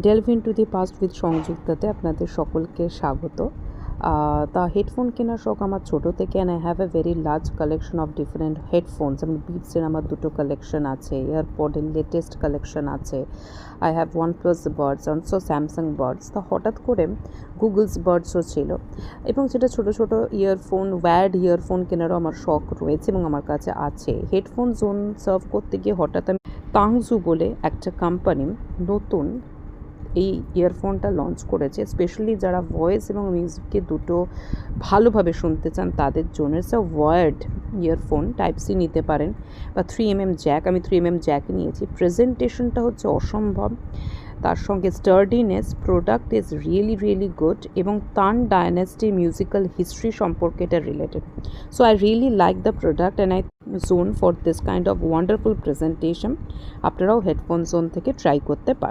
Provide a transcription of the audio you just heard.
Delve into the past with সংযুক্তাতে আপনাদের সকলকে স্বাগত। তা হেডফোন কেনার শখ আমার ছোটো থেকে, and I have a very large collection of different headphones. যেমন বিটসের আমার 2টো কালেকশন আছে, এয়ারপডের লেটেস্ট কালেকশন আছে, I have OnePlus Buds, also Samsung Buds. তা হঠাৎ করে গুগলস বাডসও ছিল, এবং যেটা ছোটো ছোটো ইয়ারফোন, ওয়্যার্ড ইয়ারফোন কেনারও আমার শখ রয়েছে এবং আমার কাছে আছে। হেডফোন জোন সার্ভ করতে গিয়ে হঠাৎ আমি তাংজু বলে একটা কোম্পানি নতুন এই ইয়ারফোনটা লঞ্চ করেছে, স্পেশালি যারা ভয়েস এবং মিউজিককে দুটো ভালোভাবে শুনতে চান তাদের জন্য। It's a wired earphone, type C নিতে পারেন বা 3mm জ্যাক। আমি 3mm জ্যাক নিয়েছি। প্রেজেন্টেশনটা হচ্ছে অসম্ভব, তার সঙ্গে স্টার্ডিনেস, প্রোডাক্ট ইজ রিয়েলি গুড, এবং তান ডায়নেস্টি মিউজিক্যাল হিস্ট্রি সম্পর্কে এটা related. So I really like the product and I zone for this kind of wonderful presentation. আপনারাও হেডফোন জোন থেকে ট্রাই করতে পারেন।